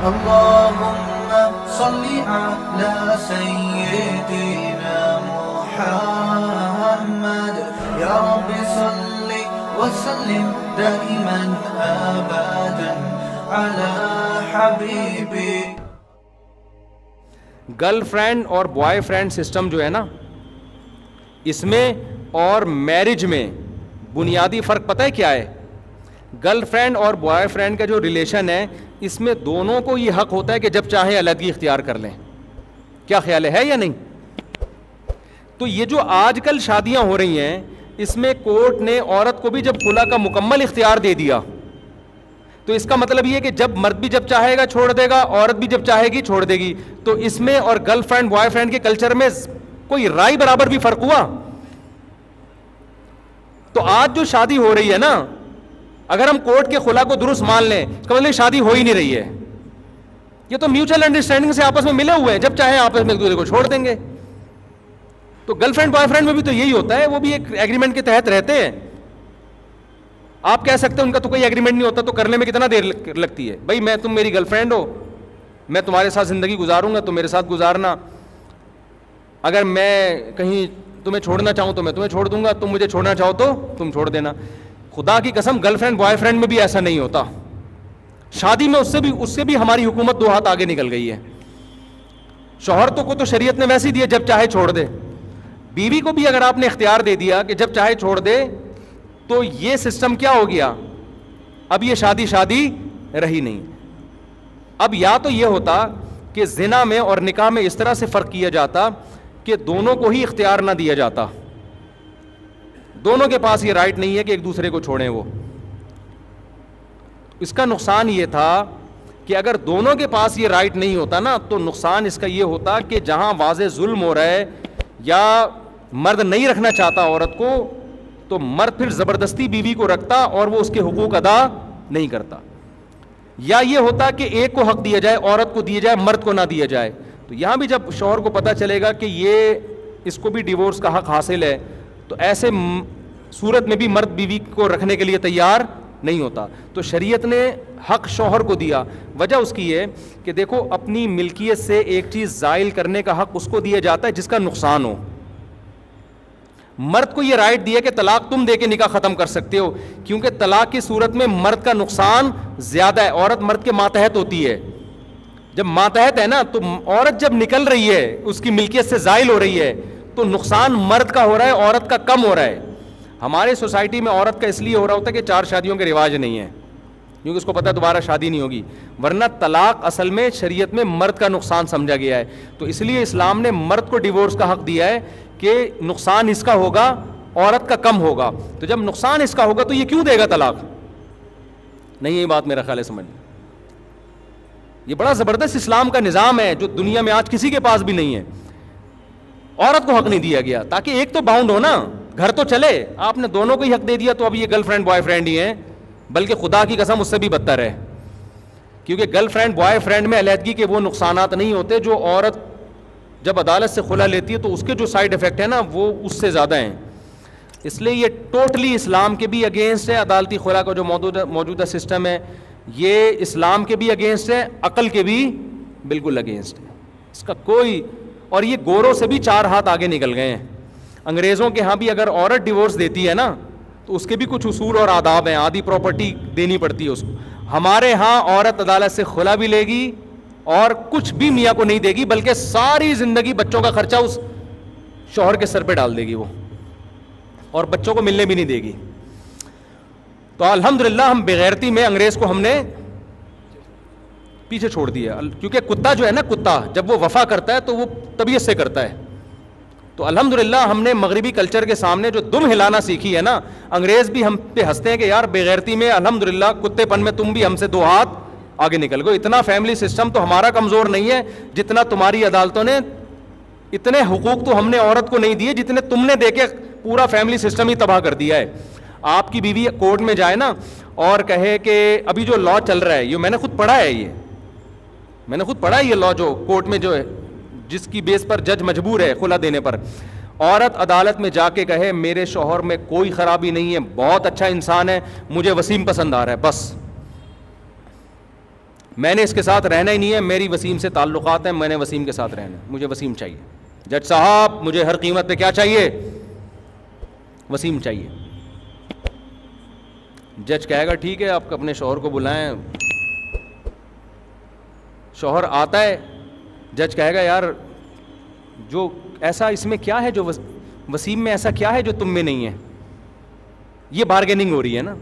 اللهم صل على سيدنا محمد يا رب صل وسلم دائما ابدا على حبيبي. گرل فرینڈ اور بوائے فرینڈ سسٹم جو ہے نا، اس میں اور میرج میں بنیادی فرق پتہ ہے کیا ہے؟ گرل فرینڈ اور بوائے فرینڈ کا جو ریلیشن ہے، اس میں دونوں کو یہ حق ہوتا ہے کہ جب چاہیں علیحدگی اختیار کر لیں. کیا خیال ہے یا نہیں؟ تو یہ جو آج کل شادیاں ہو رہی ہیں، اس میں کورٹ نے عورت کو بھی جب خلا کا مکمل اختیار دے دیا، تو اس کا مطلب یہ ہے کہ جب مرد بھی جب چاہے گا چھوڑ دے گا، عورت بھی جب چاہے گی چھوڑ دے گی. تو اس میں اور گرل فرینڈ بوائے فرینڈ کے کلچر میں کوئی رائے برابر بھی فرق ہوا؟ تو آج جو شادی ہو رہی ہے نا، اگر ہم کورٹ کے خلا کو درست مان لیں، اس کا مطلب شادی ہو ہی نہیں رہی ہے. یہ تو میوچل انڈرسٹینڈنگ سے آپس میں ملے ہوئے ہیں، جب چاہیں آپس میں ایک دوسرے کو چھوڑ دیں گے. تو گرل فرینڈ بوائے فرینڈ میں بھی تو یہی ہوتا ہے، وہ بھی ایک ایگریمنٹ کے تحت رہتے ہیں. آپ کہہ سکتے ہیں ان کا تو کوئی ایگریمنٹ نہیں ہوتا، تو کرنے میں کتنا دیر لگتی ہے؟ بھائی میں، تم میری گرل فرینڈ ہو، میں تمہارے ساتھ زندگی گزاروں گا، تم میرے ساتھ گزارنا. اگر میں کہیں تمہیں چھوڑنا چاہوں تو میں تمہیں چھوڑ دوں گا، تم مجھے چھوڑنا چاہو تو تم چھوڑ دینا. خدا کی قسم گرل فرینڈ بوائے فرینڈ میں بھی ایسا نہیں ہوتا. شادی میں اس سے بھی ہماری حکومت دو ہاتھ آگے نکل گئی ہے. شوہر کو تو شریعت نے ویسے ہی دیا جب چاہے چھوڑ دے، بیوی کو بھی اگر آپ نے اختیار دے دیا کہ جب چاہے چھوڑ دے، تو یہ سسٹم کیا ہو گیا؟ اب یہ شادی رہی نہیں. اب یا تو یہ ہوتا کہ زنا میں اور نکاح میں اس طرح سے فرق کیا جاتا کہ دونوں کو ہی اختیار نہ دیا جاتا، دونوں کے پاس یہ رائٹ نہیں ہے کہ ایک دوسرے کو چھوڑیں. وہ اس کا نقصان یہ تھا کہ اگر دونوں کے پاس یہ رائٹ نہیں ہوتا نا، تو نقصان اس کا یہ ہوتا کہ جہاں واضح ظلم ہو رہا ہے یا مرد نہیں رکھنا چاہتا عورت کو، تو مرد پھر زبردستی بیوی کو رکھتا اور وہ اس کے حقوق ادا نہیں کرتا. یا یہ ہوتا کہ ایک کو حق دیا جائے، عورت کو دیا جائے، مرد کو نہ دیا جائے. تو یہاں بھی جب شوہر کو پتہ چلے گا کہ یہ اس کو بھی ڈیورس کا حق حاصل ہے، تو ایسے صورت میں بھی مرد بیوی کو رکھنے کے لیے تیار نہیں ہوتا. تو شریعت نے حق شوہر کو دیا. وجہ اس کی یہ کہ دیکھو، اپنی ملکیت سے ایک چیز زائل کرنے کا حق اس کو دیا جاتا ہے جس کا نقصان ہو. مرد کو یہ رائٹ دیا کہ طلاق تم دے کے نکاح ختم کر سکتے ہو، کیونکہ طلاق کی صورت میں مرد کا نقصان زیادہ ہے. عورت مرد کے ماتحت ہوتی ہے. جب ماتحت ہے نا، تو عورت جب نکل رہی ہے، اس کی ملکیت سے زائل ہو رہی ہے، تو نقصان مرد کا ہو رہا ہے، عورت کا کم ہو رہا ہے. ہمارے سوسائٹی میں عورت کا اس لیے ہو رہا ہوتا ہے کہ 4 شادیوں کے رواج نہیں ہے، کیونکہ اس کو پتہ ہے دوبارہ شادی نہیں ہوگی. ورنہ طلاق اصل میں شریعت میں مرد کا نقصان سمجھا گیا ہے. تو اس لیے اسلام نے مرد کو ڈیورس کا حق دیا ہے کہ نقصان اس کا ہوگا، عورت کا کم ہوگا. تو جب نقصان اس کا ہوگا تو یہ کیوں دے گا طلاق؟ نہیں، یہ بات میرا خیال ہے سمجھ. یہ بڑا زبردست اسلام کا نظام ہے جو دنیا میں آج کسی کے پاس بھی نہیں ہے. عورت کو حق نہیں دیا گیا تاکہ ایک تو باؤنڈ ہو نا، گھر تو چلے. آپ نے دونوں کو ہی حق دے دیا تو اب یہ گرل فرینڈ بوائے فرینڈ ہی ہیں، بلکہ خدا کی قسم اس سے بھی بدتر ہے. کیونکہ گرل فرینڈ بوائے فرینڈ میں علیحدگی کے وہ نقصانات نہیں ہوتے جو عورت جب عدالت سے خلا لیتی ہے تو اس کے جو سائیڈ افیکٹ ہیں نا، وہ اس سے زیادہ ہیں. اس لیے یہ ٹوٹلی اسلام کے بھی اگینسٹ ہے. عدالتی خلا کا جو موجودہ سسٹم ہے، یہ اسلام کے بھی اگینسٹ ہے، عقل کے بھی بالکل اگینسٹ ہے. اس کا کوئی، اور یہ گوروں سے بھی 4 ہاتھ آگے نکل گئے ہیں. انگریزوں کے ہاں بھی اگر عورت ڈیورس دیتی ہے نا، تو اس کے بھی کچھ اصول اور آداب ہیں. آدھی پراپرٹی دینی پڑتی ہے اس کو. ہمارے ہاں عورت عدالت سے خلا بھی لے گی اور کچھ بھی میاں کو نہیں دے گی، بلکہ ساری زندگی بچوں کا خرچہ اس شوہر کے سر پہ ڈال دے گی وہ، اور بچوں کو ملنے بھی نہیں دے گی. تو الحمدللہ ہم بغیرتی میں انگریز کو ہم نے پیچھے چھوڑ دیا. کیونکہ کتا جو ہے نا، کتا جب وہ وفا کرتا ہے تو وہ طبیعت سے کرتا ہے. تو الحمدللہ ہم نے مغربی کلچر کے سامنے جو دم ہلانا سیکھی ہے نا، انگریز بھی ہم پہ ہنستے ہیں کہ یار بغیرتی میں الحمدللہ کتے پن میں تم بھی ہم سے 2 ہاتھ آگے نکل گئے. اتنا فیملی سسٹم تو ہمارا کمزور نہیں ہے جتنا تمہاری عدالتوں نے، اتنے حقوق تو ہم نے عورت کو نہیں دیے جتنے تم نے دے کے پورا فیملی سسٹم ہی تباہ کر دیا ہے. آپ کی بیوی کورٹ میں جائے نا اور کہے کہ ابھی جو لا چل رہا ہے، یہ میں نے خود پڑھا ہے، یہ لا جو کورٹ میں جو ہے، جس کی بیس پر جج مجبور ہے خلا دینے پر. عورت عدالت میں جا کے کہے میرے شوہر میں کوئی خرابی نہیں ہے، بہت اچھا انسان ہے، مجھے وسیم پسند آ رہا ہے، بس میں نے اس کے ساتھ رہنا ہی نہیں ہے, میری وسیم سے تعلقات ہیں, میں نے وسیم کے ساتھ رہنا ہے, مجھے وسیم چاہیے. جج صاحب مجھے ہر قیمت پہ کیا چاہیے؟ وسیم چاہیے. جج کہے گا ٹھیک ہے آپ اپنے شوہر کو بلائیں. شوہر آتا ہے, جج کہے گا یار جو ایسا اس میں کیا ہے جو وسیم میں ایسا کیا ہے جو تم میں نہیں ہے؟ یہ بارگیننگ ہو رہی ہے نا.